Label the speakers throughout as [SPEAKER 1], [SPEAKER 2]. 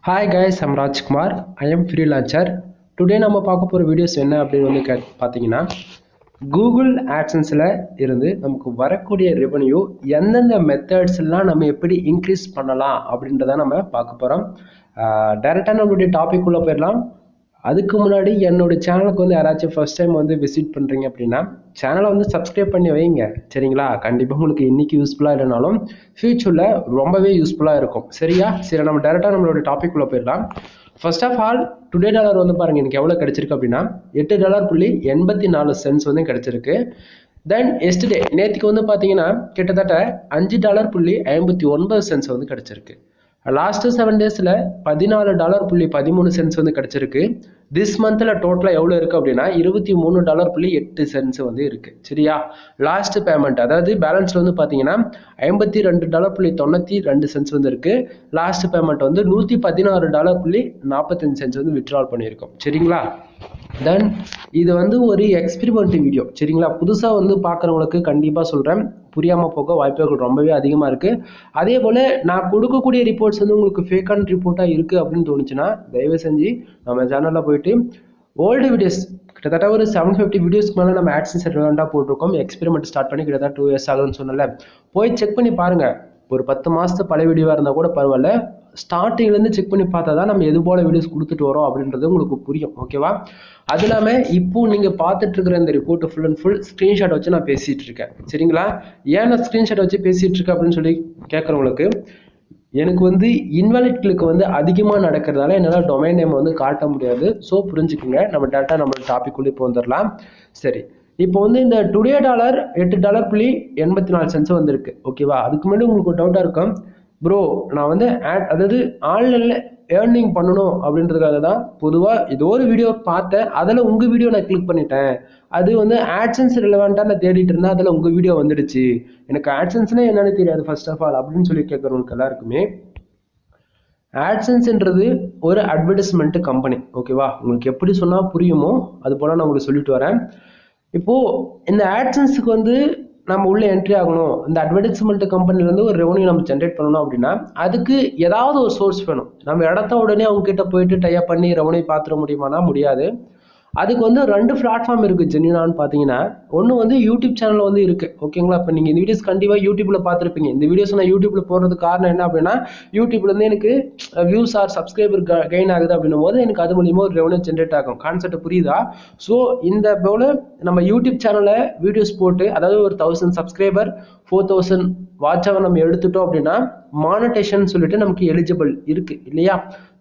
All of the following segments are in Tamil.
[SPEAKER 1] Hi guys, I'm Rajkumar. I am freelancer. Today நம்ம பார்க்க போகிற வீடியோஸ் என்ன அப்படின்னு பார்த்தீங்கன்னா கூகுள் ஆட்சன்ஸில் இருந்து நமக்கு வரக்கூடிய ரெவன்யூ எந்தெந்த மெத்தட்ஸ்லாம் நம்ம எப்படி இன்க்ரீஸ் பண்ணலாம் அப்படின்றத நம்ம பார்க்க போகிறோம். டைரெக்டாக நம்மளுடைய டாபிக் உள்ள போயிடலாம். அதுக்கு முன்னாடி என்னோட சேனலுக்கு வந்து யாராச்சும் ஃபர்ஸ்ட் டைம் வந்து விசிட் பண்ணுறீங்க அப்படின்னா சேனலை வந்து சப்ஸ்கிரைப் பண்ணி வைங்க, சரிங்களா? கண்டிப்பாக உங்களுக்கு இன்னைக்கு யூஸ்ஃபுல்லாக இல்லைனாலும் ஃபியூச்சரில் ரொம்பவே யூஸ்ஃபுல்லாக இருக்கும், சரியா? சரி, நம்ம டேரெக்டாக நம்மளோட டாபிக் உள்ள போயிடலாம். First of all today dollar வந்து பாருங்க எனக்கு எவ்வளோ கிடைச்சிருக்கு அப்படின்னா $8.84 வந்து கிடைச்சிருக்கு. தென் எஸ்டர்டே நேற்றுக்கு வந்து பார்த்தீங்கன்னா கிட்டத்தட்ட $5.59 வந்து கிடைச்சிருக்கு. லாஸ்ட் 7 டேஸில் $14.13 வந்து கிடைச்சிருக்கு. திஸ் மந்த்தில் டோட்டலாக எவ்வளோ இருக்குது அப்படின்னா $23.8 வந்து இருக்குது, சரியா? லாஸ்ட் பேமெண்ட் அதாவது பேலன்ஸில் வந்து பார்த்தீங்கன்னா $52.92 வந்து இருக்குது. லாஸ்ட் பேமெண்ட் வந்து $116.45 வந்து வித்ட்ரால் பண்ணியிருக்கோம், சரிங்களா? தென் இது வந்து ஒரு எக்ஸ்பெரிமெண்ட் வீடியோ, சரிங்களா? புதுசாக வந்து பார்க்குறவங்களுக்கு கண்டிப்பாக சொல்கிறேன், புரியாமல் போக வாய்ப்புகள் ரொம்பவே அதிகமாக இருக்குது. அதே போல் நான் கொடுக்கக்கூடிய ரிப்போர்ட்ஸ் வந்து உங்களுக்கு ஃபேக்கான ரிப்போர்ட்டாக இருக்குது அப்படின்னு தோணுச்சுன்னா தயவு செஞ்சு நம்ம சேனலில் போயிட்டு ஓல்டு வீடியோஸ் கிட்டத்தட்ட ஒரு 750 வீடியோஸ்க்கு மேலே நம்ம ஆட்சன்ஸ் ரெலவெண்ட்டாக போட்டிருக்கோம். எக்ஸ்பெரிமெண்ட் ஸ்டார்ட் பண்ணி கிட்டத்தட்ட 2 years ஆகுதுன்னு சொன்னல, போய் செக் பண்ணி பாருங்கள். ஒரு 10 மாதத்து பழைய வீடியோவாக இருந்தால் கூட பரவாயில்ல, ஸ்டார்டிங்லேருந்து செக் பண்ணி பார்த்தா தான் நம்ம எது போல் வீடியோஸ் கொடுத்துட்டு வரோம் அப்படின்றது உங்களுக்கு புரியும், ஓகேவா? அது இல்லாமல் இப்போ நீங்கள் பார்த்துட்டு இருக்கிற இந்த report full and full screenshot வச்சு நான் பேசிகிட்டு இருக்கேன், சரிங்களா? ஏன் நான் ஸ்க்ரீன்ஷாட் வச்சு பேசிகிட்டு இருக்கேன் அப்படின்னு சொல்லி கேட்குறவங்களுக்கு, எனக்கு வந்து இன்வாலிட் கிளிக் வந்து அதிகமாக நடக்கிறதால என்னால் டொமைன் நேம் வந்து காட்ட முடியாது. ஸோ புரிஞ்சுக்குங்க. நம்ம டேட்டா நம்மளோட டாபிக் உள்ளே இப்போ வந்துடலாம். சரி, இப்போ வந்து இந்த டுடே டாலர் $8.84 வந்திருக்கு, ஓகேவா? அதுக்கு முன்னாடி உங்களுக்கு ஒரு டவுட்டாக இருக்கும், ப்ரோ நான் வந்து அதாவது ஆன்லைனில் ஏர்னிங் பண்ணணும் அப்படின்றதுக்காக தான் பொதுவாக ஏதோ ஒரு வீடியோ பார்த்தேன், அதில் உங்கள் வீடியோ நான் கிளிக் பண்ணிட்டேன், அது வந்து ஆட்சன்ஸ் ரிலவெண்ட்டாக நான் தேடிட்டு இருந்தேன், அதில் உங்கள் வீடியோ வந்துடுச்சு, எனக்கு ஆட்சன்ஸ்னால் என்னன்னு தெரியாது ஃபர்ஸ்ட் ஆஃப் ஆல் அப்படின்னு சொல்லி கேட்குறவங்களுக்கு எல்லாருக்குமே, ஆட்சன்ஸ்ன்றது ஒரு அட்வர்டைஸ்மெண்ட் கம்பெனி, ஓகேவா? உங்களுக்கு எப்படி சொன்னால் புரியுமோ அது போல் நான் உங்களுக்கு சொல்லிட்டு வரேன். இப்போது இந்த ஆட்சன்ஸுக்கு வந்து நம்ம உள்ள என்ட்ரி ஆகணும், இந்த அட்வர்டைஸ்மெண்ட் கம்பெனிலேருந்து ஒரு ரெவன்யூ நம்ம ஜென்ரேட் பண்ணணும் அப்படின்னா அதுக்கு ஏதாவது ஒரு சோர்ஸ் வேணும். நம்ம இடத்த உடனே அவங்க கிட்ட போயிட்டு டைப் பண்ணி ரெவன்யூ பார்த்துட முடியுமானா முடியாது. அதுக்கு வந்து 2 பிளாட்ஃபார்ம் இருக்குது ஜென்யூனான்னு பார்த்தீங்கன்னா. ஒன்று வந்து யூடியூப் சேனல் வந்து இருக்குது, ஓகேங்களா? இப்போ நீங்கள் இந்த வீடியோஸ் கண்டிப்பாக யூடியூப்பில் பார்த்துருப்பீங்க. இந்த வீடியோஸ் நான் யூடியூப்பில் போடுறதுக்கு காரணம் என்ன அப்படின்னா, யூடியூப்லேருந்து எனக்கு வியூஸ் ஆர் சப்ஸ்கிரைபர் கெயின் ஆகுது அப்படின்னும் போது எனக்கு அது மூலியமாக ஒரு ரெவன்யூ ஜென்ரேட் ஆகும். கான்செப்ட் புரியுதா? ஸோ இந்த போல் நம்ம யூடியூப் சேனலில் வீடியோஸ் போட்டு அதாவது ஒரு 1000 சப்ஸ்கிரைபர் 4000 வாட்ச் அவர் நம்ம எடுத்துட்டோம் அப்படின்னா மானிட்டேஷன் சொல்லிட்டு நமக்கு எலிஜிபிள் இருக்கு இல்லையா?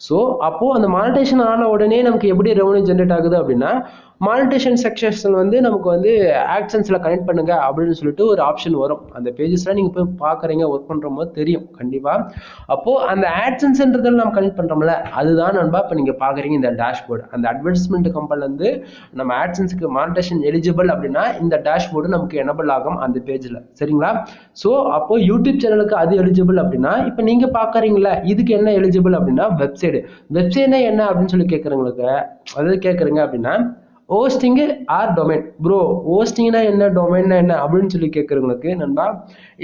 [SPEAKER 1] ஸோ அப்போ அந்த மானிட்டேஷன் ஆன உடனே நமக்கு எப்படி ரெவன்யூ ஜென்ரேட் ஆகுது அப்படின்னா, மானிட்டேஷன் செக்ஷன் வந்து நமக்கு வந்து ஆட்சன்ஸ்ல கனெக்ட் பண்ணுங்க அப்படின்னு சொல்லிட்டு ஒரு ஆப்ஷன் வரும். அந்த பேஜஸ்லாம் நீங்க போய் பாக்குறீங்க, ஒர்க் பண்ற போது தெரியும் கண்டிப்பா. அப்போ அந்த ஆட்சன்ஸ்ன்றதில் நம்ம கனெக்ட் பண்றோம்ல, அதுதான் நண்பா இப்போ நீங்க பாக்குறீங்க இந்த டேஷ்போர்டு. அந்த அட்வர்டைஸ்மெண்ட் கம்பெனில இருந்து நம்ம ஆட்சன்ஸ்க்கு மானிட்டேஷன் எலிஜிபிள் அப்படின்னா இந்த டேஷ்போர்டு நமக்கு எனபிள் ஆகும் அந்த பேஜ்ல, சரிங்களா? ஸோ அப்போ யூடியூப் சேனலுக்கு அது எலிஜிபிள் அப்படின்னா இப்போ நீங்க பாக்குறீங்களா இதுக்கு என்ன எலிஜிபிள் அப்படின்னா வெப்சைட்னா என்ன அப்படின்னு சொல்லி கேட்குறவங்களுக்கு, அதாவது கேட்குறீங்க அப்படின்னா ஹோஸ்டிங் ஆர் டொமைன். ப்ரோ ஹோஸ்டிங்னா என்ன, டொமைன்னா என்ன அப்படின்னு சொல்லி கேட்குறவங்களுக்கு நண்பா,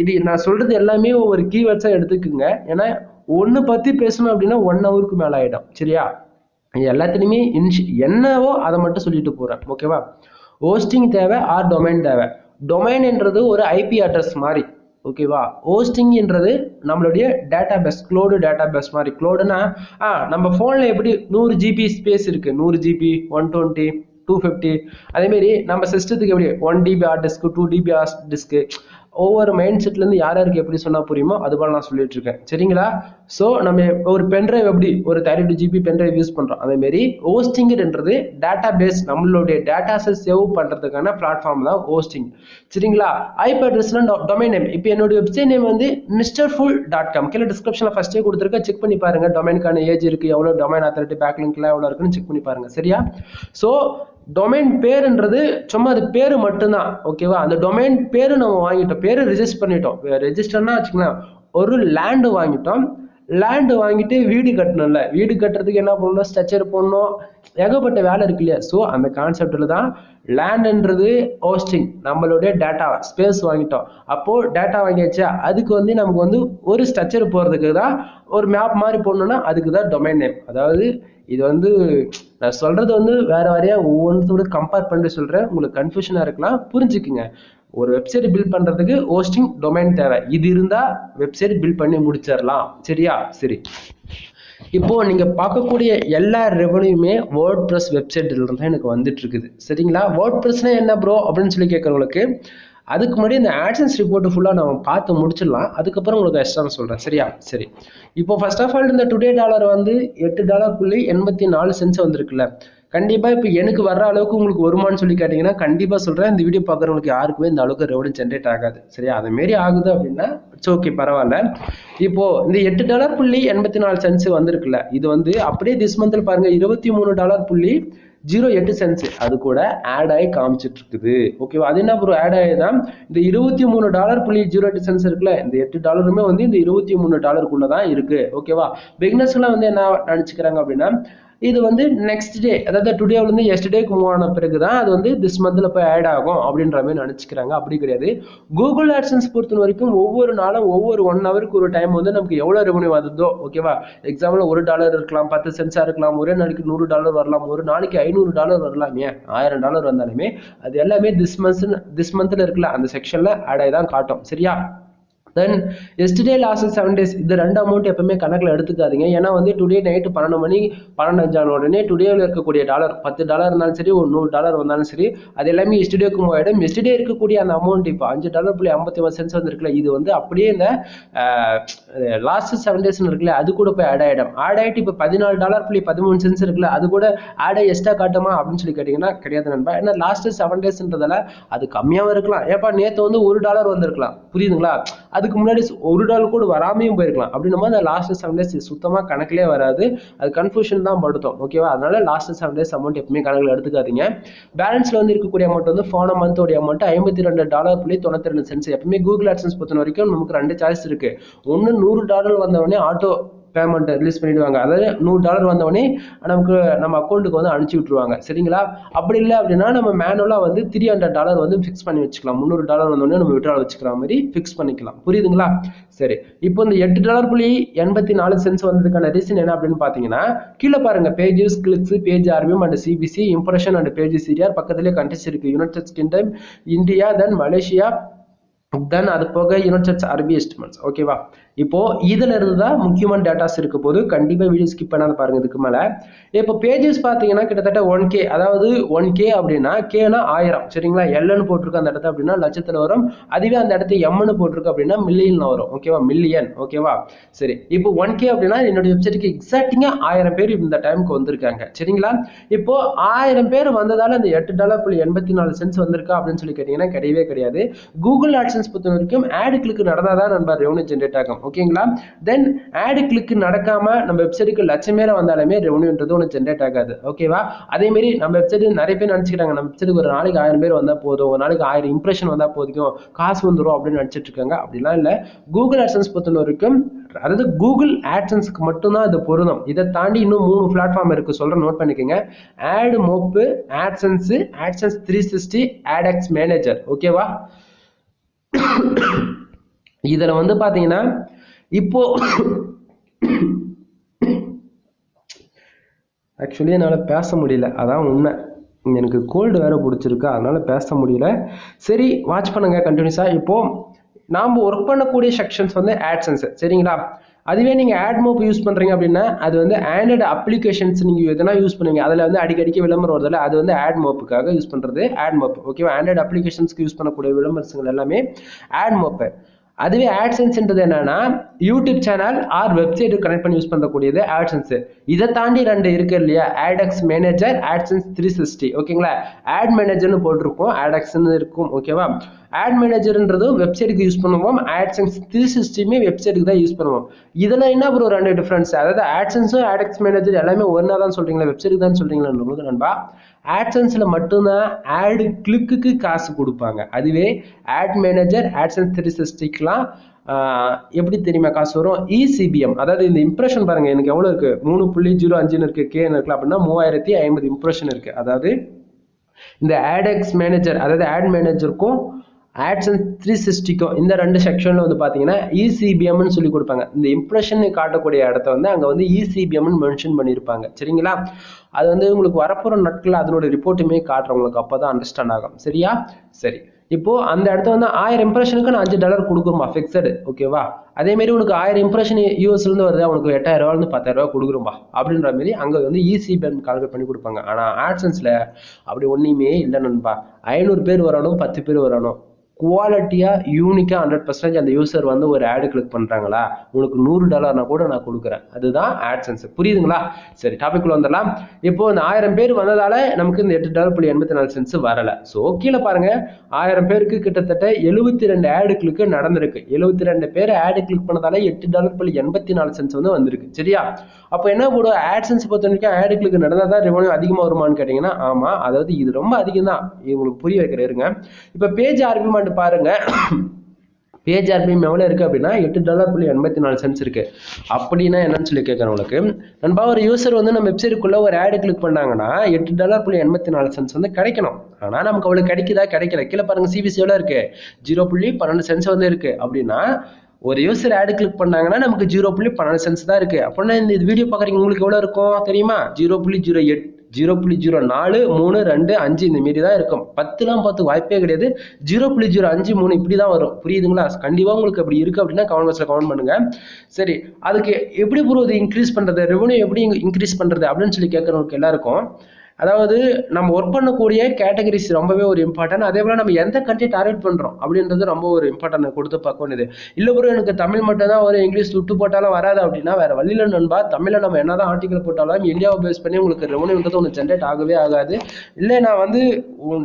[SPEAKER 1] இது நான் சொல்றது எல்லாமே ஒரு கீவேர்ட்ஸாக எடுத்துக்குங்க. ஏன்னா ஒன்று பற்றி பேசணும் அப்படின்னா 1 ஹவருக்கு மேலே ஆகிடும், சரியா? எல்லாத்துலேயுமே என்னவோ அதை மட்டும் சொல்லிட்டு போகிறேன், ஓகேவா? ஹோஸ்டிங் தேவை ஆர் டொமைன் தேவை. டொமைன்ன்றது ஒரு ஐபி அட்ரஸ் மாதிரி, ஓகேவா? ஹோஸ்டிங்ன்றது நம்மளுடைய டேட்டா பேஸ், க்ளோடு டேட்டா பேஸ் மாதிரி. க்ளோடுனா நம்ம ஃபோனில் எப்படி 100 GB ஸ்பேஸ் இருக்குது, 100 GB 120 250, அதேமாரி நம்ம சிஸ்டத்துக்கு எப்படி 1 DB ஹார்ட் டிஸ்க்கு 2 DB ஹார்ட் டிஸ்க்கு, ஒவ்வொரு மைண்ட் செட்லேருந்து யாருக்கு எப்படி சொன்னால் புரியுமோ அது போல் நான் சொல்லிட்டு இருக்கேன், சரிங்களா? ஸோ நம்ம ஒரு பென்ட்ரைவ் எப்படி ஒரு 32 GB பென்ட்ரைவ் யூஸ் பண்ணுறோம், அதேமாரி ஹோஸ்டிங்ன்றது டேட்டா பேஸ், நம்மளுடைய டேட்டாஸை சேவ் பண்ணுறதுக்கான பிளாட்ஃபார்ம் தான் ஹோஸ்டிங், சரிங்களா? ஐபி அட்ரஸ்னா டொமைன் நேம். இப்போ என்னுடைய வெப்சைட் நேம் வந்து mrfull.com, கீழே டிஸ்கிரிப்ஷனில் ஃபஸ்ட்டே கொடுத்துருக்கேன், செக் பண்ணி பாருங்க. டொமைனுக்கான ஏஜ் இருக்குது, எவ்வளோ டொமைன் அத்தாரிட்டி பேக்லிங்க்லாம் எவ்வளோ இருக்குன்னு செக் பண்ணி பாருங்க, சரியா? ஸோ டொமைன் பேருன்றது சும்மா அது பேரு மட்டும்தான், ஓகேவா? அந்த டொமைன் பேரு நம்ம வாங்கிட்டோம், பேரு ரிஜிஸ்டர் பண்ணிட்டோம். ரெஜிஸ்டர்னா வச்சுக்கலாம், ஒரு லேண்டு வாங்கிட்டோம். லேண்டு வாங்கிட்டு வீடு கட்டணும்ல, வீடு கட்டுறதுக்கு என்ன பண்ணணும், ஸ்ட்ரக்சர் போடணும், ஏகப்பட்ட வேலை இருக்கு இல்லையா. ஸோ அந்த கான்செப்டில் தான் லேண்டுன்றது ஹோஸ்டிங், நம்மளுடைய டேட்டா ஸ்பேஸ் வாங்கிட்டோம். அப்போது டேட்டா வாங்கியாச்சா, அதுக்கு வந்து நமக்கு வந்து ஒரு ஸ்ட்ரக்சர் போகிறதுக்கு தான் ஒரு மேப் மாதிரி போடணும்னா அதுக்கு தான் டொமைன் நேம். அதாவது இது வந்து நான் சொல்கிறது வந்து வேறு வேறையாக ஒவ்வொன்றத்தோட கம்பேர் பண்ணிட்டு சொல்கிறேன், உங்களுக்கு கன்ஃபியூஷனாக இருக்கலாம், புரிஞ்சுக்குங்க. ஒரு வெப்சைட் பில்ட் பண்றதுக்கு ஹோஸ்டிங் டொமைன் தேவை, இது இருந்தா வெப்சைட் பில்ட் பண்ணி முடிச்சிடலாம். சரியா? சரி, இப்போ நீங்க பார்க்கக்கூடிய எல்லா ரெவன்யூமே வேர்ட் ப்ரெஸ் வெப்சைட்ல இருந்து எனக்கு வந்துட்டு இருக்குது. சரிங்களா? வேர்ட் ப்ரெஸ்னா என்ன ப்ரோ அப்படின்னு சொல்லி கேட்கறவங்களுக்கு அதுக்கு முன்னாடி இந்த ஆட்சன்ஸ் ரிப்போர்ட் ஃபுல்லாக நம்ம பார்த்து முடிச்சிடலாம், அதுக்கப்புறம் உங்களுக்கு எக்ஸ்ட்ரா சொல்கிறேன். சரியா? சரி, இப்போ ஃபர்ஸ்ட் ஆஃப் ஆல் இந்த டுடே டாலர் வந்து $8.84 வந்திருக்குல்ல, கண்டிப்பாக இப்போ எனக்கு வர்ற அளவுக்கு உங்களுக்கு வருமானு சொல்லி கேட்டிங்கன்னா கண்டிப்பாக சொல்கிறேன், இந்த வீடியோ பார்க்குறவங்களுக்கு யாருக்குமே இந்த அளவுக்கு ரெவன்யூ ஜென்ரேட் ஆகாது. சரியா? அதுமாரி ஆகுது அப்படின்னா இட்ஸ் ஓகே, பரவாயில்ல. இப்போ இந்த $8.84 வந்திருக்குல்ல, இது வந்து அப்படியே திஸ் மந்த்ல பாருங்க $23.08 அது கூட ஆட் ஆகி காமிச்சிட்டு இருக்குது. ஓகேவா? அது என்ன ப்ரோ ஆட் ஆகிதான், இந்த $23.08 இருக்குல்ல, இந்த $8 வந்து இந்த $23 தான் இருக்கு. ஓகேவா? பிகினர்ஸ்லாம் வந்து என்ன நினைச்சுக்கிறாங்க அப்படின்னா, இது வந்து நெக்ஸ்ட் டே, அதாவது டுடேல இருந்து எஸ்டர்டேக்கு மூவ் ஆன பிறகுதான் அது வந்து திஸ் மந்த்ல போய் ஆட் ஆகும் அப்படின்ற மாதிரி நினைச்சுக்கிறாங்க. அப்படி கிடையாது. கூகுள் ஆட்சன்ஸ் பொறுத்த வரைக்கும் ஒவ்வொரு நாளும் ஒவ்வொரு 1 ஹவருக்கு ஒரு டைம் வந்து நமக்கு எவ்வளவு ரெவன்யூ வருதோ, ஓகேவா, எக்ஸாம்பிள் $1 இருக்கலாம், 10 சென்ட்ஸா இருக்கலாம், ஒரே நாளைக்கு $100 வரலாம், ஒரு நாளைக்கு $500 வரலாம், ஏன் $1000 வந்தாலுமே அது எல்லாமே திஸ் மந்த்ல இருக்குல்ல அந்த செக்ஷன்ல ஆட் ஆகி தான் காட்டும். சரியா? தென் எஸ்டர்டே லாஸ்ட் 7 days இது ரெண்டு அமௌண்ட் எப்பவுமே கணக்கில் எடுத்துக்காதீங்க. ஏன்னா வந்து டுடே நைட்டு 12 மணி 12 உடனே டுடேவில் இருக்கக்கூடிய டாலர் $10 இருந்தாலும் சரி, ஒரு $100 வந்தாலும் சரி, அது எல்லாமே எஸ்டர்டேக்கு மூவ் ஆகிடும். எஸ்டர்டே இருக்கக்கூடிய அந்த அமௌண்ட் இப்போ $5.51 வந்துருக்குல்ல, இது வந்து அப்படியே இந்த லாஸ்ட் 7 days இருக்குல்ல அது கூட போய் ஆட் ஆகிடும். ஆட் ஆகிட்டு இப்போ $14.13 இருக்குல்ல, அது கூட ஆட் ஆகி எக்ஸ்ட்ரா காட்டுமா அப்படின்னு சொல்லி கேட்டிங்கன்னா கிடையாது நண்பா. ஏன்னா லாஸ்ட் 7 daysன்றதால அது கம்மியாகவும் இருக்கலாம். ஏப்பா நேற்று வந்து $1 வந்திருக்கலாம், புரியுதுங்களா? அதுக்கு முன்னாடி $1 கூட வராமையும் போயிருக்கலாம். அப்படின்னும் போது லாஸ்ட் 7 days சுத்தமா கணக்கிலே வராது, அது கன்ஃபியூஷன் தான் படுத்தும். ஓகேவா? அதனால லாஸ்ட் 7 days அமௌண்ட் எப்பவுமே கணக்கில் எடுத்துக்காதீங்க. பேலன்ஸ்ல வந்து இருக்கக்கூடிய அமௌண்ட் வந்து போன மந்தோடைய அமௌண்ட் $52.92. எப்பவுமே கூகுள் ஆட்சன்ஸ் பொறுத்த வரைக்கும் நமக்கு 2 சாய்ஸ் இருக்கு. ஒன்னு $100 வந்தவொடனே ஆட்டோ பேமெண்ட் ரிலீஸ் பண்ணிடுவாங்க, அதாவது $100 வந்தவொடனே நமக்கு நம்ம அக்கௌண்ட்டுக்கு வந்து அனுப்பிச்சு விட்டுருவாங்க. சரிங்களா? அப்படி இல்லை அப்படின்னா நம்ம மேனுவலா வந்து $300 வந்து ஃபிக்ஸ் பண்ணி வச்சுக்கலாம். $300 வந்தோடனே நம்ம விட்ரால் வச்சுக்கிற மாதிரி ஃபிக்ஸ் பண்ணிக்கலாம். புரியுதுங்களா? சரி, இப்போ இந்த $8.84 வந்ததுக்கான ரீசன் என்ன அப்படின்னு பாத்தீங்கன்னா, கீழே பாருங்க pages, clicks, page RPM and CPC, impression and page CTR, பக்கத்திலே கண்ட்ரிஸ் இருக்கு, United Kingdom, India, then Malaysia, then அது போக யுனைடெட் அரபி எஸ்டிமேட்ஸ். ஓகேவா? இப்போ இதுல இருந்து தான் முக்கியமான டேட்டாஸ் இருக்க போது, கண்டிப்பா வீடியோ ஸ்கிப் பண்ணாத பாருங்க. இதுக்கு மேல இப்போ பேஜஸ் பாத்தீங்கன்னா கிட்டத்தட்ட 1K, அதாவது 1K அப்படின்னா கேனா 1000. சரிங்களா? எல்னு போட்டிருக்கு அந்த இடத்துல அப்படின்னா லட்சத்துல வரும், அதுவே அந்த இடத்துல எம்னு போட்டிருக்கு அப்படின்னா மில்லியன் வரும். ஓகேவா? மில்லியன். ஓகேவா? சரி, இப்போ 1K அப்படின்னா என்னுடைய வெப்சைட்டுக்கு எக்ஸாக்டிங்கா 1000 பேர் இந்த டைமுக்கு வந்திருக்காங்க. சரிங்களா? இப்போ 1000 பேர் வந்ததால அந்த $8.84 வந்திருக்கா அப்படின்னு சொல்லி கேட்டீங்கன்னா கிடையவே கிடையாது. கூகுள் ஆட்சன்ஸ் பொறுத்த வரைக்கும் ஆட் கிளிக் நடந்தாதான் நம்ம ரெவன்யூ ஜென்ரேட் ஆகும். ஓகேங்களா? தென் ஆட் கிளிக் நடக்காம நம்ம வெப்சைட்டுக்கு லட்சம் பேர் வந்தாலுமே ரெவன்யூன்றது ஒன்று ஜென்ரேட் ஆகாது. ஓகேவா? அதே மாதிரி நம்ம வெப்சைட் நிறைய பேர் நினைச்சுக்கிறாங்க நம்ம வெப்சைட்டுக்கு ஒரு நாளைக்கு 1000 பேர் வந்தா போதும், ஒரு நாளைக்கு 1000 இம்ப்ரெஷன் வந்தா போதும், காசு வந்துடும் அப்படின்னு நினைச்சிட்டு இருக்காங்க. அப்படிலாம் இல்லை. கூகுள் ஆட்சன்ஸ் பொறுத்த வரைக்கும், அதாவது கூகுள் ஆட்சன்ஸ்க்கு மட்டும்தான் இது பொருந்தும். இதை தாண்டி இன்னும் 3 பிளாட்ஃபார்ம் இருக்கு, சொல்றேன், நோட் பண்ணிக்கோங்க. AdMob, AdSense, AdSense 360, AdX manager. ஓகேவா? இதுல வந்து பாத்தீங்கன்னா இப்போ ஆக்சுவலி என்னால் பேச முடியல, அதான் உண்மை. எனக்கு கோல்டு வேற பிடிச்சிருக்கு, அதனால பேச முடியல. சரி, வாட்ச் பண்ணுங்க கண்டினியூஸா. இப்போ நாம் ஒர்க் பண்ணக்கூடிய செக்ஷன்ஸ் வந்து ஆட்சன்ஸ். சரிங்களா? அதுவே நீங்கள் ஆட் மோப் யூஸ் பண்ணுறீங்க அப்படின்னா அது வந்து ஆண்ட்ராய்டு அப்ளிகேஷன்ஸ் நீங்கள் எதனா யூஸ் பண்ணுவீங்க, அதில் வந்து அடிக்கடிக்கு விளம்பரம் வருதில்ல, அது வந்து ஆட் மோப்புக்காக யூஸ் பண்ணுறது ஆட் மோப். ஓகேவா? ஆண்ட்ராய்டு அப்ளிகேஷன்ஸ்க்கு யூஸ் பண்ணக்கூடிய விளம்பரங்கள் எல்லாமே ஆட் மோப்பு. அதுவே ஆட்சன்ஸ்ன்றது என்னன்னா YouTube channel or website connect பண்ணி யூஸ் பண்ணக்கூடியது ஆட்சன்ஸ். இதை தாண்டி 2 இருக்கு இல்லையா, ஆட்எக்ஸ் மேனேஜர், ஆட்சன்ஸ் 360. ஓகேங்களா? ஆட் மேனேஜர்னு போட்டிருக்கோம், ஆட்எக்ஸ்ன்னு இருக்கும். ஓகேவா? ஆட் மேனேஜர்ன்றதும் வெப்சைட்டுக்கு யூஸ் பண்ணுவோம், ஆட்சன்ஸ் 360மே வெப்சைட்டுக்கு தான் யூஸ் பண்ணுவோம். இதில் என்ன ப்ரோ 2 டிஃபரன்ஸ்? அதாவது ஆட்சன்ஸும் ஆட்எக்ஸ் மேனேஜர் எல்லாமே ஒன்றா தான் சொல்றீங்களா, வெப்சைட்டுக்கு தான் சொல்றீங்களா நண்பா? ஆட்சன்ஸ்ல மட்டும்தான் ஆட் கிளிக்கு காசு கொடுப்பாங்க. அதுவே ஆட் மேனேஜர், ஆட்சன்ஸ் 360க்குலாம் எப்படி தெரியுமா காசு வரும்? ECBM, அதாவது இந்த இம்ப்ரெஷன் பாருங்க எனக்கு எவ்வளவு இருக்கு, 3.05 இருக்கு, K இருக்கு அப்படின்னா 3050 இம்ப்ரெஷன் இருக்கு. அதாவது இந்த AdX மேனேஜர், அதாவது ஆட் மேனேஜருக்கும் AdSense 360க்கும் இந்த ரெண்டு செக்ஷன்ல வந்து பாத்தீங்கன்னா ECBM சொல்லி கொடுப்பாங்க. இந்த இம்ப்ரெஷன் காட்டக்கூடிய இடத்த வந்து அங்க வந்து ECBM மென்ஷன் பண்ணியிருப்பாங்க. சரிங்களா? அது வந்து உங்களுக்கு வரப்போற நாட்கள் அதனோட ரிப்போர்ட்டுமே காட்டுறேன் உங்களுக்கு, அப்பதான் அண்டர்ஸ்டாண்ட் ஆகும். சரியா? சரி, இப்போ அந்த இடத்த வந்து 1000 இம்ப்ரெஷனுக்கு நான் $5 கொடுக்குறோமா ஃபிக்ஸடு, ஓகேவா? அதே மாதிரி உனக்கு 1000 இம்ப்ரெஷன் யூஎஸ்ல இருந்து வருது, உனக்கு 8000 ரூபாய் 10,000 கொடுக்குறோம்பா அப்படின்ற மாதிரி அங்க வந்து ECBM கால்குலேட் பண்ணி கொடுப்பாங்க. ஆனா AdSenseல அப்படி ஒண்ணுமே இல்லை நண்பா. 500 பேர் வரணும், 10 பேர் வரணும், குவாலிட்டியா யூனிக்கா 100% அந்த யூசர் வந்து ஒரு ஆடு கிளிக் பண்றாங்களா, உனக்கு $100 கூட நான் கொடுக்குறேன். அதுதான் AdSense. புரியுதுங்களா? சரி, டாபிக் உள்ள வந்துடலாம். இப்போ இந்த 1000 பேர் வந்ததால நமக்கு இந்த $8.84 வரல. சோ கீழே பாருங்க, 1000 பேருக்கு கிட்டத்தட்ட 72 ஆடு கிளிக் நடந்திருக்கு. 72 பேர் ஆடு கிளிக் பண்ணதால $8.84 வந்து வந்திருக்கு. சரியா? அப்ப என்ன போடும், AdSense பொறுத்த வரைக்கும் ஆடு கிளிக் நடந்தாதான் ரெவன்யூ அதிகமா வருமானு கேட்டீங்கன்னா ஆமா, அதாவது இது ரொம்ப அதிகம் தான். உங்களுக்கு புரிய வைக்கிறேன் இருங்க. இப்ப பேஜ் ஆர்குமெண்ட் பாருங்க. பேஜ் ஆர்பிஎம் எவ்வளவு இருக்கு அப்படின்னா $8.84 இருக்கு. அப்படின்னா என்னன்னு சொல்லி கேட்கறேன் உங்களுக்கு. நண்பா, ஒரு யூசர் வந்து நம்ம வெப்சைட்டுக்குள்ள ஒரு ஆடு கிளிக் பண்ணாங்கன்னா $8.84 வந்து கிடைக்கணும். ஆனா நமக்கு அவ்வளவு கிடைக்குதா? கிடைக்கல. கீழே பாருங்க, சிபிசி எவ்வளவு இருக்கு, 0.12 வந்து இருக்கு. அப்படின்னா ஒரு யூசர் ஆடு கிளிக் பண்ணாங்கன்னா நமக்கு 0.12 தான் இருக்கு. அப்படின்னா இந்த வீடியோ பாக்குறீங்க உங்களுக்கு எவ்வளவு இருக்கும் தெரியுமா? 0.08, 0.04, 3, 2, 5 இந்த மாரி தான் இருக்கும். 10லாம் பார்த்து வாய்ப்பே கிடையாது. 0.053 இப்படிதான் வரும். புரியுதுங்களா? கண்டிப்பா உங்களுக்கு அப்படி இருக்கு அப்படின்னா கமெண்ட் பாக்ஸ்ல கமெண்ட் பண்ணுங்க. சரி, அதுக்கு எப்படி ப்ரோ இது இன்க்ரீஸ் பண்றது, ரெவன்யூ எப்படி இன்க்ரீஸ் பண்றது அப்படின்னு சொல்லி கேட்கறவங்களுக்கு எல்லாருக்கும், அதாவது நம்ம ஒர்க் பண்ணக்கூடிய கேட்டகரிஸ் ரொம்பவே ஒரு இம்பார்ட்டன்ட். அதே போல நம்ம எந்த கண்ட்ரி டார்கெட் பண்றோம் அப்படின்றது ரொம்ப ஒரு இம்பார்ட்டன்ட் கொடுத்து பார்க்க வேண்டியது. இல்ல ப்ரோ எனக்கு தமிழ் மட்டும் தான் ஒரு இங்கிலீஷ் விட்டு போட்டாலும் வராது அப்படின்னா வேற வழியில நண்பா. தமிழ்ல நம்ம என்னதான் ஆர்டிகல் போட்டாலும் இந்தியாவை பேஸ் பண்ணி உங்களுக்கு ரெவன்யூன்றது ஒன்று ஜென்ரேட் ஆகவே ஆகாது. இல்லை நான் வந்து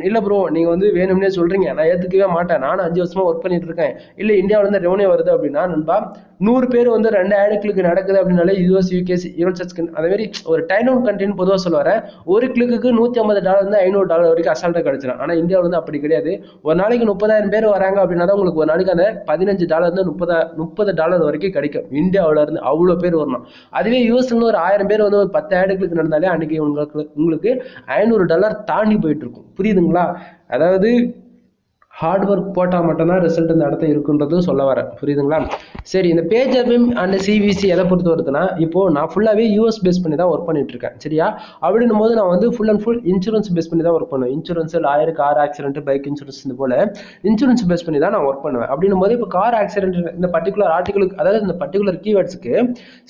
[SPEAKER 1] இல்ல ப்ரோ நீங்க வந்து வேணும்னே சொல்றீங்க, நான் ஏத்துக்கவே மாட்டேன், நானும் 5 வருஷமா ஒர்க் பண்ணிட்டு இருக்கேன், இல்ல இந்தியாவில இருந்து ரெவன்யூ வருது அப்படின்னா நண்பா, 100 பேர் வந்து 2 ஆடு கிளிக் நடக்குது அப்படின்னாலே யூஎஸ், யூகேசி, ஈவன் சச் அதே மாதிரி ஒரு டைம் டவுன் கண்ட்ரின்னு பொதுவாக சொல்லுவாரு. ஒரு கிளிக்கு $150 இருந்து $500 வரைக்கும் அசால்ட்டா கிடைச்சிடும். ஆனா இந்தியாவில் வந்து அப்படி கிடையாது. ஒரு நாளைக்கு 30,000 பேர் வராங்க அப்படின்னா தான் உங்களுக்கு ஒரு நாளைக்கு அந்த $15 இருந்து $30 வரைக்கும் கிடைக்கும். இந்தியாவில இருந்து அவ்வளவு பேர் வரணும். அதுவே யூஎஸ்ல இருந்து ஒரு 1000 பேர் வந்து ஒரு 10 ஆடு கிளிக் நடந்தாலே அன்னைக்கு உங்களுக்கு $500 தாண்டி போயிட்டு இருக்கும். புரியுதுங்களா? அதாவது ஹார்ட் ஒர்க் போட்டால் மட்டும்தான் ரிசல்ட் இந்த இடத்த இருக்குன்றது சொல்ல வரேன். புரியுதுங்களா? சரி, இந்த பேஜ் ஆர்பிஎம் அண்ட் சிவிசி எதை பொறுத்து வருதுன்னா, இப்போ நான் ஃபுல்லாவே யூஎஸ் பேஸ் பண்ணி தான் ஒர்க் பண்ணிட்டு இருக்கேன். சரியா? அப்படின்னும் போது நான் வந்து full and full insurance base பண்ணி தான் ஒர்க் பண்ணுவேன். Insurance, lawyer, car accident, bike insurance, இந்த போல இன்சூரன்ஸ் பேஸ் பண்ணி தான் நான் ஒர்க் பண்ணுவேன். அப்படின்னும் போது இப்போ கார் ஆக்சிடென்ட் இந்த பர்டிகுலர் ஆர்டிகளுக்கு, அதாவது இந்த பர்டிகுலர் கீவேர்ட்ஸுக்கு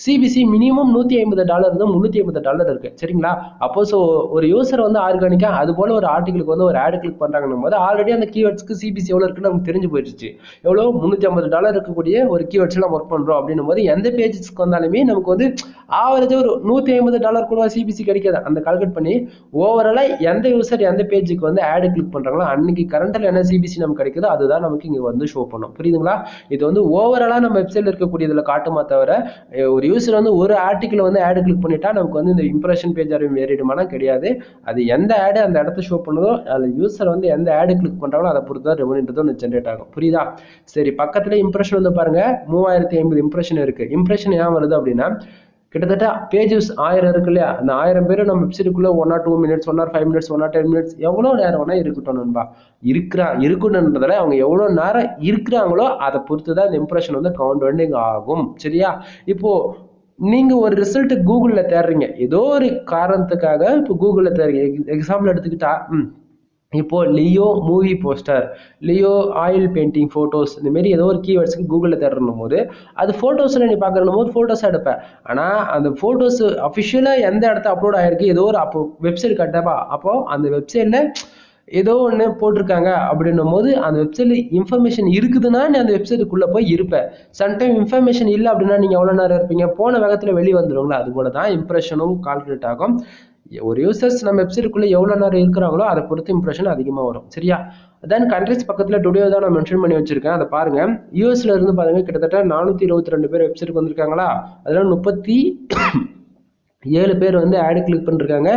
[SPEAKER 1] சிபிசி மினிமம் $150 இருந்து $350 இருக்கு. சரிங்களா? அப்போ ஒரு யூசர் வந்து ஆர்கானிக்கா அது போல ஒரு ஆர்டிகளுக்கு வந்து ஒரு ஆட் கிளிக் பண்றாங்கன்னும் போது ஆல்ரெடி அந்த கீவேர்ட்ஸ்க்கு சிபிசி எவ்வளவு இருக்குன்னு நமக்கு தெரிஞ்சு போயிடுச்சு. எவ்வளவு $350 இருக்கக்கூடிய ஒரு கீவேர்ட்ஸ் நம்ம ஒர்க் பண்றோம் அப்படின்னும் போது எந்த பேஜஸ்க்கு வந்தாலுமே நமக்கு வந்து ஆவரேஜா ஒரு $150 கூட சிபிசி கிடைக்காது. அந்த கால்குலேட் பண்ணி ஓவராலா எந்த யூசர் எந்த பேஜுக்கு வந்து ஆட் கிளிக் பண்றாங்களோ அன்னைக்கு கரண்ட்ல என்ன சிபிசி நமக்கு கிடைக்குதோ அதுதான் நமக்கு இங்க வந்து ஷோ பண்ணும். புரியுதுங்களா? இது வந்து ஓவராலா நம்ம வெப்சைட்ல இருக்கக்கூடியதுல காட்டுமா தவிர ஒரு யூசர் வந்து ஒரு ஆர்டிகிள் வந்து ஆட் கிளிக் பண்ணிட்டா நமக்கு வந்து இந்த இம்ப்ரெஷன் பேஜ் ஆர்பிஎம் ஏறிடுமானா கிடையாது. அது எந்த ஆடு அந்த இடத்த ஷோ பண்ணுதோ அதுல யூசர் வந்து எந்த ஆடு கிளிக் பண்றாங்களோ அதை பொறுத்து தான் ரெவன்யூன்றது ஒன்று ஜென்ரேட் ஆகும். புரியுதா? சரி, பக்கத்துல இம்ப்ரெஷன் வந்து பாருங்க, 3050 இம்ப்ரெஷன் இருக்கு. இம்ப்ரெஷன் ஏன் வருது அப்படின்னா கிட்டத்தட்ட பேஜஸ் 1000 இருக்கு இல்லையா, அந்த 1000 பேர் நம்ம வெப்சைட்டுக்குள்ள 1 or 2 minutes, 1 or 5 minutes, 1 or 10 minutes எவ்வளவு நேரம் வேணா இருக்கட்டும் நண்பா, இருக்கணும்ன்றதால அவங்க எவ்வளவு நேரம் இருக்கிறாங்களோ அதை பொறுத்துதான் இந்த இம்ப்ரெஷன் வந்து கவுண்டிங் ஆகும். சரியா? இப்போ நீங்க ஒரு ரிசல்ட் கூகுள்ல தேடுறீங்க, ஏதோ ஒரு காரணத்துக்காக இப்போ கூகுள்ல தேடுறீங்க. எக்ஸாம்பிள் எடுத்துக்கிட்டா இப்போ Leo movie poster, Leo oil painting photos, இந்த மாதிரி ஏதோ ஒரு கீவேர்ட்ஸ்க்கு கூகுள்ல தேடணும் போது அது போட்டோஸ்ல நீ பாக்கணும் போது போட்டோஸ் எடுப்பேன். ஆனா அந்த போட்டோஸ் அபிஷியலா எந்த இடத்த அப்லோட் ஆயிருக்கு, ஏதோ ஒரு அப்போ வெப்சைட் கட்டப்பா, அப்போ அந்த வெப்சைட்ல ஏதோ ஒன்று போட்டிருக்காங்க அப்படின்னும் போது அந்த வெப்சைட்ல இன்ஃபர்மேஷன் இருக்குதுன்னா நீ அந்த வெப்சைட்டுக்குள்ள போய் இருப்பேன். சம்டைம் இன்ஃபர்மேஷன் இல்லை அப்படின்னா நீங்க எவ்வளவு நேரம் இருப்பீங்க, போன வேகத்துல வெளியே வந்துடுங்களா. அது போல தான் இம்ப்ரெஷனும் கால்குலேட் ஆகும். ஒரு யூசர்ஸ் நம்ம வெப்சைட்டுக்குள்ள எவ்வளவு நேரம் இருக்கிறாங்களோ அதை பொறுத்து இம்ப்ரெஷன் அதிகமா வரும். சரியா? தென் கண்ட்ரிஸ் பக்கத்துல டுடே தான் நான் மென்ஷன் பண்ணி வச்சிருக்கேன், அதை பாருங்க. யூஎஸ்ல இருந்து பாருங்க கிட்டத்தட்ட 422 பேர் வெப்சைட்டுக்கு வந்திருக்காங்களா, அதெல்லாம் 37 பேர் வந்து ஆட் கிளிக் பண்ணிருக்காங்க.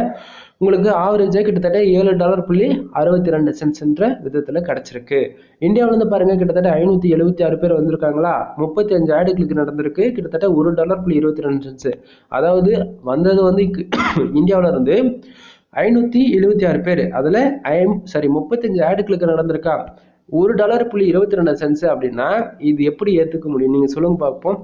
[SPEAKER 1] உங்களுக்கு ஆவரேஜாக கிட்டத்தட்ட $7.62 என்ற விதத்தில் கிடச்சிருக்கு. இந்தியாவிலேருந்து பாருங்க கிட்டத்தட்ட 576 பேர் வந்திருக்காங்களா, 35 ஆடு கிளிக் நடந்திருக்கு, கிட்டத்தட்ட $1.22. அதாவது வந்தது வந்து இந்தியாவில இருந்து 576 பேர், அதில் 35 ஆடு கிளிக் நடந்திருக்கா, $1.22 அப்படின்னா இது எப்படி ஏற்றுக்க முடியும் நீங்கள் சொல்லுங்க பார்ப்போம்.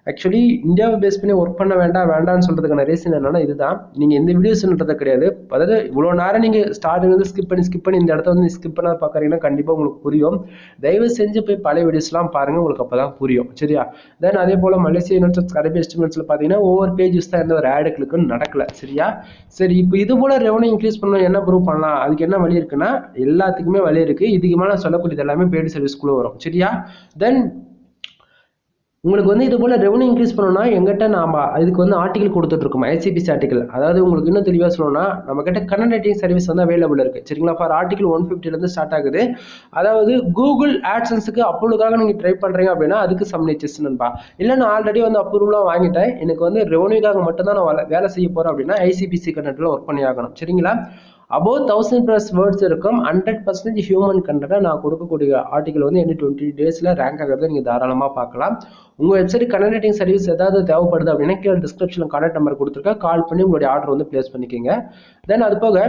[SPEAKER 1] ஆக்சுவலி இந்தியாவை பேஸ் பண்ணி ஒர்க் பண்ண வேண்டாம்னு சொல்றதுக்கான ரீசன் என்னன்னா இதுதான். நீங்க எந்த வீடியோஸ்ன்றதை கிடையாது, அதாவது இவ்வளவு நேரம் நீங்க ஸ்டார்டிங் வந்து ஸ்கிப் பண்ணி இந்த இடத்த வந்து ஸ்கிப் பண்ண பாக்குறீங்கன்னா கண்டிப்பா உங்களுக்கு புரியும். தயவு செஞ்சு போய் பழைய வீடியோஸ்லாம் பாருங்க, உங்களுக்கு அப்பதான் புரியும். சரியா? தென் அதே போல மலேசியா யுனைடெட் அரபு எஸ்டிமேட்ஸ்ல பாத்தீங்கன்னா ஒவ்வொரு பேஜஸ் தான் எந்த ஒரு ஆடு கிளிக்கும் நடக்கல. சரியா? சரி, இப்போ இது போல ரெவன்யூ இன்க்ரீஸ் பண்ணணும், என்ன ப்ரூவ் பண்ணலாம், அதுக்கு என்ன வழி இருக்குன்னா எல்லாத்துக்குமே வழி இருக்கு. இதுக்கு மேல சொல்லக்கூடியது எல்லாமே பெய்டு சர்வீஸ்க்குள்ள வரும். சரியா? தென் உங்களுக்கு வந்து இது போல ரெவன்யூ இன்க்ரீஸ் பண்ணணும்னா எங்கிட்ட நாம இதுக்கு வந்து ஆர்டிகல் கொடுத்துட்டு இருக்கோம், ஐசிபிசி ஆர்டிகல். அதாவது உங்களுக்கு இன்னும் தெளிவாக சொல்லணும்னா நம்ம கிட்ட கண்டென்ட் ரைட்டிங் சர்வீஸ் வந்து அவைலபிள் இருக்கு. சரிங்களா? ஃபார் ஆர்டிகல் 150 ஸ்டார்ட் ஆகுது. அதாவது கூகுள் ஆட்சன்ஸுக்கு அப்ரூவலுக்காக நீங்க ட்ரை பண்றீங்க அப்படின்னா அதுக்கு சம் நிச்சஸ் நண்பா. இல்லை நான் ஆல்ரெடி வந்து அப்ரூவலாக வாங்கிட்டேன், எனக்கு வந்து ரெவன்யூக்காக மட்டும் தான் நான் வேலை செய்ய போறேன் அப்படின்னா ஐசிபிசி கண்டென்ட்ல ஒர்க் பண்ணி ஆகணும். சரிங்களா? above 1000+ வேர்ட்ஸ் இருக்கும், 100% ஹியூமன் கண்டென்ட்டை நான் கொடுக்கக்கூடிய ஆர்டிகல் வந்து 20 டேஸ்ல ரேங்க் ஆகிறத நீங்க தாராளமா பார்க்கலாம். உங்க வெப்சைட் கண்டென்ட் ரைட்டிங் சர்வீஸ் ஏதாவது தேவைப்படுது அப்படின்னா கீழே டிஸ்கிரிப்ஷன்ல கான்டாக்ட் நம்பர் கொடுத்துருக்கேன், கால் பண்ணி உங்களுடைய ஆர்டர் வந்து பிளேஸ் பண்ணிக்கோங்க. தென் அது போக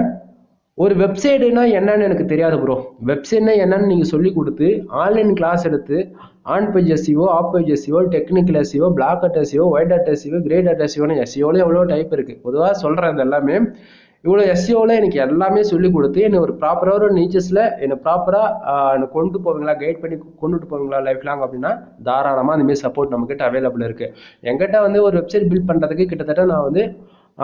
[SPEAKER 1] ஒரு வெப்சைட்னா என்னன்னு எனக்கு தெரியாது ப்ரோ, வெப்சைட்னா என்னன்னு நீங்க சொல்லி கொடுத்து ஆன்லைன் கிளாஸ் எடுத்து on page SEO, off page SEO, technical SEO, black hat SEO, white hat SEO, grey hat எஸ்இஓன்னு எஸ்இஓல எவ்வளோ டைப் இருக்கு. பொதுவாக சொல்றேன் இது எல்லாமே. இவ்வளோ எஸ்இஓல எனக்கு எல்லாமே சொல்லி கொடுத்து என்னை ஒரு ப்ராப்பராக ஒரு நீச்சஸில் என்னை ப்ராப்பராக என்னை கொண்டு போவீங்களா, கைட் பண்ணி கொண்டுட்டு போவீங்களா லைஃப் லாங் அப்படின்னா தாராளமாக அந்தமாரி சப்போர்ட் நம்மக்கிட்ட அவைலபிள் இருக்குது. என்கிட்ட வந்து ஒரு வெப்சைட் பில்ட் பண்ணுறதுக்கு கிட்டத்தட்ட நான் வந்து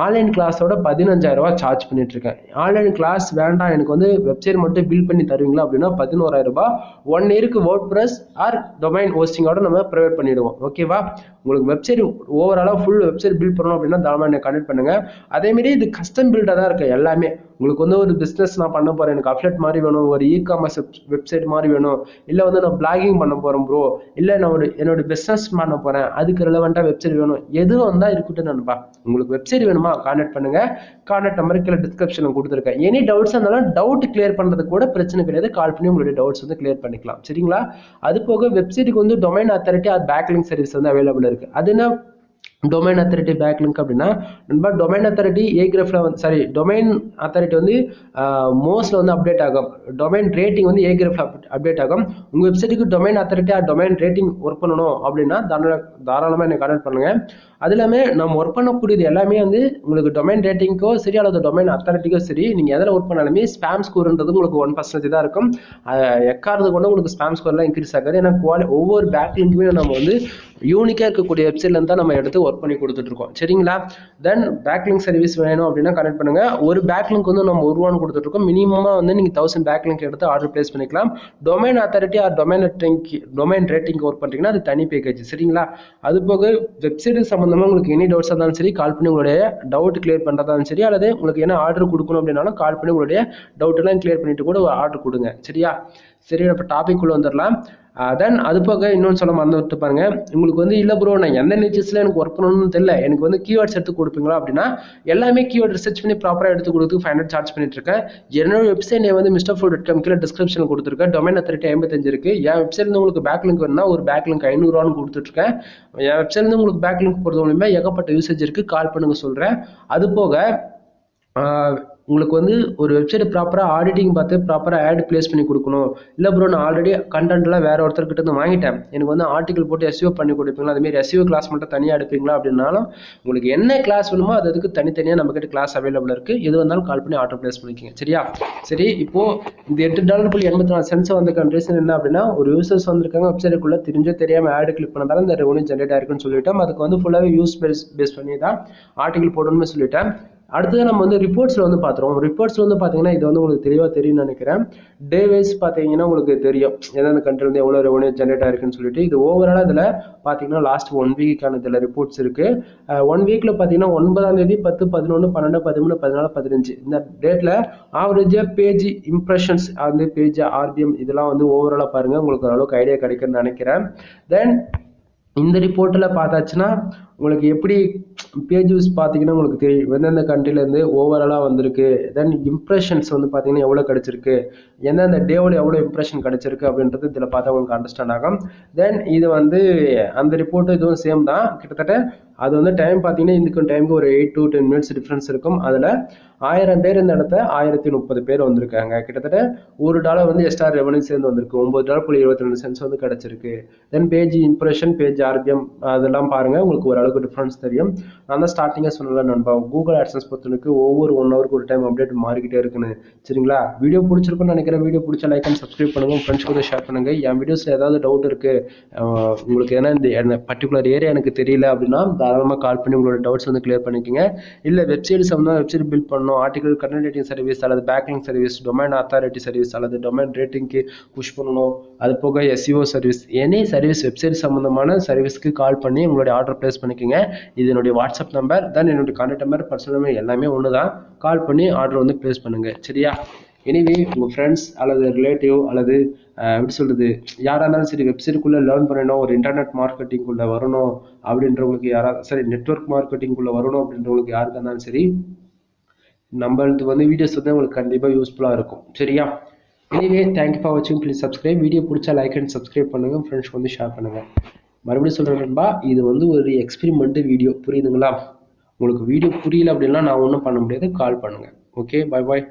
[SPEAKER 1] ஆன்லைன் கிளாஸோட 15,000 ரூபாய் சார்ஜ் பண்ணிட்டு இருக்கேன். ஆன்லைன் கிளாஸ் வேண்டாம் எனக்கு வந்து வெப்சைட் மட்டும் பில்ட் பண்ணி தருவீங்களா அப்படின்னா 11,000 ரூபாய் 1 இயருக்கு வேர்ட்பிரஸ் ஆர் டொமைன் ஹோஸ்டிங்கோட நம்ம ப்ரொவைட் பண்ணிடுவோம். ஓகேவா? உங்களுக்கு வெப்சைட் ஓவராலாக ஃபுல் வெப்சைட் பில்ட் பண்ணணும் அப்படின்னா தாராளமாக என்னை கனெக்ட் பண்ணுங்க. அதேமாரி இது கஸ்டம் பில்டாக தான் இருக்கு எல்லாமே. உங்களுக்கு வந்து ஒரு பிஸ்னஸ் நான் பண்ண போறேன், எனக்கு அஃபிலியேட் மாதிரி வேணும், ஒரு இ-காமர்ஸ் வெப்சைட் மாதிரி வேணும், இல்லை வந்து நான் பிளாகிங் பண்ண போறேன் ப்ரோ, இல்லை நான் என்னோட பிஸ்னஸ் பண்ண போறேன் அதுக்கு ரெலவெண்ட்டாக வெப்சைட் வேணும், எதுவும் வந்தால் இருக்கட்டும் நண்பா. உங்களுக்கு வெப்சைட் வேணுமா கான்டாக்ட் பண்ணுங்க, கான்டாக்ட் நம்பர் கீழே டிஸ்கிரிப்ஷன்ல கொடுத்துருக்கேன். எனி டவுட்ஸ் இருந்தாலும் டவுட் கிளியர் பண்றது கூட பிரச்சனை கிடையாது, கால் பண்ணி உங்களுடைய டவுட்ஸ் வந்து கிளியர் பண்ணிக்கலாம். சரிங்களா? அது போக வெப்சைட்டுக்கு வந்து domain authority or backlink service வந்து அவைலபிள் இருக்கு. அது என்ன டொமைன் அத்தாரிட்டி பேக்லிங்க் அப்படின்னா நண்பா, டொமைன் அத்தாரிட்டி ஏகிராஃப்ல வந்து டொமைன் அத்தாரிட்டி வந்து மோஸ்ட்ல வந்து அப்டேட் ஆகும், டொமைன் ரேட்டிங் வந்து ஏகிராஃப்ல அப்டேட் ஆகும். உங்க வெப்சைட்டுக்கு domain authority domain rating work பண்ணணும் அப்படின்னா தாராளமாக என்னை கான்டாக்ட் பண்ணுங்க. அது எல்லாமே நம்ம ஒர்க் பண்ணக்கூடியது எல்லாமே வந்து உங்களுக்கு டொமைன் ரேட்டிங்கோ சரி அல்லது டொமைன் அத்தாரிட்டிக்கோ சரி, நீங்க எதில் ஒர்க் பண்ணாலுமே ஸ்பாம் ஸ்கோர்ன்றது உங்களுக்கு 1% தான் இருக்கும். எக்காரது கொண்டு உங்களுக்கு ஸ்பாம் ஸ்கோர்லாம் இன்க்ரீஸ் ஆகாது. ஏன்னா ஒவ்வொரு பேக்லிங்குமே நம்ம வந்து யூனிக்கா இருக்கக்கூடிய வெப்சைட்ல இருந்து தான் நம்ம எடுத்து ஒர்க் பண்ணி கொடுத்துட்டு இருக்கோம். சரிங்களா? தென் பேக்லிங்க் சர்வீஸ் வேணும் அப்படின்னா கனெக்ட் பண்ணுங்க. ஒரு பேக்லிங்க் வந்து நம்ம ₹1 கொடுத்துட்டு இருக்கோம். மினிமமா வந்து நீங்க 1000 பேக்லிங்க் எடுத்து ஆர்டர் பிளேஸ் பண்ணிக்கலாம். Domain authority or domain rating work பண்றீங்கன்னா அது தனி பேக்கேஜ். சரிங்களா? அது போக வெப்சைட் சம்பந்தமா உங்களுக்கு எனி டவுட்ஸ் இருந்தாலும் சரி கால் பண்ணி உங்களுடைய டவுட் கிளியர் பண்றதாலும் சரி, அல்லது உங்களுக்கு என்ன ஆர்டர் கொடுக்கணும் அப்படின்னாலும் கால் பண்ணி உங்களுடைய டவுட் எல்லாம் கிளியர் பண்ணிட்டு கூட ஒரு ஆர்டர் கொடுங்க. சரியா? சரி, நம்ம டாபிக் உள்ள வந்துடலாம். தென் அது போக இன்னொன்று சொல்ல மறந்துட்டு பாருங்க, உங்களுக்கு வந்து இல்லை ப்ரோ நான் எந்த நிச்சஸ்ல எனக்கு ஒர்க் பண்ணணும்னு தெரியல, எனக்கு வந்து கீவேர்ட்ஸ் எடுத்து கொடுப்பீங்களா அப்படின்னா எல்லாமே கீவேர்ட் ரிசர்ச் பண்ணி ப்ராப்பராக எடுத்து கொடுத்து 500 சார்ஜ் பண்ணிட்டு இருக்கேன். என்னோட வெப்சைட் வந்து mrfood.com கீழே டிஸ்கிரிப்ஷன் கொடுத்துருக்கேன். டொமைன் அத்தாரிட்டி 55 இருக்கு. என் வெப்சைட்ல இருந்து உங்களுக்கு பேக்லிங்க் வேணும்னா ஒரு பேக்லிங்க் ₹500 கொடுத்துட்டு இருக்கேன். என் வெப்சைட்ல இருந்து உங்களுக்கு பேக்லிங்க் போடுறது மூலமா ஏகப்பட்ட யூசேஜ் இருக்கு, கால் பண்ணுங்க சொல்றேன். அது போக உங்களுக்கு வந்து ஒரு வெப்சைட் ப்ராப்பராக ஆடிட்டிங் பார்த்து ப்ராப்பராக ஆட் பிளேஸ் பண்ணி கொடுக்கணும், இல்லை ப்ரோ நான் ஆல்ரெடி கண்டென்ட்லாம் வேற ஒருத்தர்கிட்ட இருந்து வாங்கிட்டேன், எனக்கு வந்து ஆர்டிகல் போட்டு எஸ்இஓ பண்ணி கொடுப்பீங்களா, அதுமாரி எஸ்இஓ கிளாஸ் மட்டும் தனியாக எடுப்பீங்களா அப்படின்னாலும் உங்களுக்கு என்ன கிளாஸ் வேணுமோ அதுக்கு தனித்தனியாக நம்மகிட்ட கிளாஸ் அவைலபிள் இருக்கு. எது வந்தாலும் கால் பண்ணி ஆர்டர் பிளேஸ் பண்ணிக்கோங்க. சரியா? சரி, இப்போ இந்த $8.84 வந்திருக்கான ரீசன் என்ன அப்படின்னா ஒரு யூசர்ஸ் வந்திருக்காங்க வெப்சைட்டுக்குள்ள தெரியாம ஆட் கிளிக் பண்ணதால இந்த ரெவன்யூ ஜென்ரேட் ஆயிருக்குன்னு சொல்லிட்டோம். அதுக்கு வந்து ஃபுல்லாகவே யூஸ் பேஸ் பண்ணி தான் ஆர்டிகல் போடணும்னு சொல்லிட்டேன். அடுத்தது நம்ம வந்து ரிப்போர்ட்ஸ்ல வந்து பார்த்துருவோம். ரிப்போர்ட்ஸ்ல வந்து பார்த்தீங்கன்னா இது வந்து உங்களுக்கு தெளிவாக தெரியும்னு நினைக்கிறேன். டே வைஸ் பார்த்தீங்கன்னா உங்களுக்கு தெரியும் எந்தெந்த கண்ட்ரி வந்து எவ்வளோ ரெவன்யூ ஜென்ரேட் ஆயிருக்குன்னு சொல்லிட்டு. இது ஓவராலாக இதில் பார்த்தீங்கன்னா லாஸ்ட் 1 வீக்கான இதில் ரிப்போர்ட்ஸ் இருக்கு. 1 வீக்ல பார்த்தீங்கன்னா 9ஆம் தேதி 10, 11, 12, 13, 14, 15 இந்த டேட்ல ஆவரேஜா பேஜ் இம்ப்ரெஷன்ஸ் அந்த பேஜ் ஆர்பிஎம் இதெல்லாம் வந்து ஓவராலாக பாருங்க, உங்களுக்கு ஓரளவுக்கு ஐடியா கிடைக்குன்னு நினைக்கிறேன். தென் இந்த ரிப்போர்ட்டில் பார்த்தாச்சுன்னா உங்களுக்கு எப்படி பேஜ் வியூஸ் பார்த்தீங்கன்னா உங்களுக்கு தெரியும் எந்தெந்த கண்ட்ரிலேருந்து ஓவராலாக வந்திருக்கு. தென் இம்ப்ரெஷன்ஸ் வந்து பார்த்தீங்கன்னா எவ்வளோ கிடச்சிருக்கு, எந்தெந்த டேவில் எவ்வளோ இம்ப்ரெஷன் கிடச்சிருக்கு அப்படின்றது இதில் பார்த்தா உங்களுக்கு அண்டர்ஸ்டாண்ட் ஆகும். தென் இது வந்து அந்த ரிப்போர்ட்டு இதுவும் சேம் தான் கிட்டத்தட்ட. அது வந்து டைம் பார்த்தீங்கன்னா இதுக்கும் டைமுக்கு ஒரு 8 to 10 minutes டிஃப்ரென்ஸ் இருக்கும். அதில் 1000 பேர் இந்த இடத்த 1030 பேர் வந்திருக்காங்க. கிட்டத்தட்ட $1 வந்து எக்ஸ்ட்ரா ரெவன்யூ சேர்ந்து வந்திருக்கு. $9.22 வந்து கிடச்சிருக்கு. Then page impression, page RPM அதெல்லாம் பாருங்க, உங்களுக்கு ஓரளவுக்கு டிஃப்ரென்ஸ் தெரியும். நான் தான் ஸ்டார்டிங்காக சொன்னல நண்பா, கூகுள் ஆட்சன்ஸ் பொறுத்தவரைக்கு ஒவ்வொரு 1 ஹவருக்கு ஒரு டைம் அப்டேட் மாறிக்கிட்டே இருக்குன்னு. சரிங்களா? வீடியோ பிடிச்சிருக்குன்னு நினைக்கிறேன். வீடியோ பிடிச்ச லைக் அண்ட் சப்ஸ்கிரைப் பண்ணுங்க, ஃப்ரெண்ட்ஸ் கூட ஷேர் பண்ணுங்க. என் வீடியோஸில் ஏதாவது டவுட் இருக்கு, உங்களுக்கு ஏன்னா இந்த பர்டிகுலர் ஏரியா எனக்கு தெரியல அப்படின்னா தாராளமாக கால் பண்ணி உங்களோட டவுட்ஸ் வந்து கிளியர் பண்ணிக்கோங்க. இல்லை வெப்சைட் சம்மந்தம் வெப்சைட் பில்ட் பண்ணணும், ஆர்டிகல் கண்டென்ட் ரைட்டிங் சர்வீஸ் அல்லது பேக்லிங் சர்வீஸ், டொமைன் அத்தாரிட்டி சர்வீஸ் அல்லது டொமைன் ரேட்டிங்க்கு புஷ் பண்ணணும், அது போக SEO service, any service website சம்மந்தமான சர்வீஸ்க்கு கால் பண்ணி உங்களுடைய ஆர்டர் பிளேஸ் பண்ணிக்கோங்க. இது என்னுடைய வாட்ஸ்அப் நம்பர், தென் என்னுடைய கான்டாக்ட் நம்பர், பர்சனல் நம்பர் எல்லாமே ஒன்று தான். கால் பண்ணி ஆர்டர் வந்து பிளேஸ் பண்ணுங்க. சரியா? எனிவே உங்கள் ஃப்ரெண்ட்ஸ் அல்லது ரிலேட்டிவ் அல்லது எப்படி சொல்கிறது, யாராக இருந்தாலும் சரி, வெப்சைட்டுக்குள்ளே லேர்ன் பண்ணணும், ஒரு இன்டர்நெட் மார்க்கெட்டிங்குள்ளே வரணும் அப்படின்றவங்களுக்கு யாராவது சரி, நெட்வொர்க் மார்க்கெட்டிங்குள்ளே வரணும் அப்படின்றவங்களுக்கு யாருக்காக இருந்தாலும் சரி, நம்மளது வந்து வீடியோஸ் வந்து உங்களுக்கு கண்டிப்பாக யூஸ்ஃபுல்லாக இருக்கும். சரியா? எனிவே தேங்க்யூ ஃபார் வாட்சிங். Please subscribe. வீடியோ பிடிச்சா லைக் அண்ட் சப்ஸ்கிரைப் பண்ணுங்கள், ஃப்ரெண்ட்ஸ்க்கு வந்து ஷேர் பண்ணுங்கள். மறுபடியும் சொல்கிறேன் நண்பா, இது வந்து ஒரு எக்ஸ்பெரிமெண்ட் வீடியோ, புரியுதுங்களா? உங்களுக்கு வீடியோ புரியல அப்படின்னா நான் ஒன்றும் பண்ண முடியாது, கால் பண்ணுங்கள். Okay, bye bye.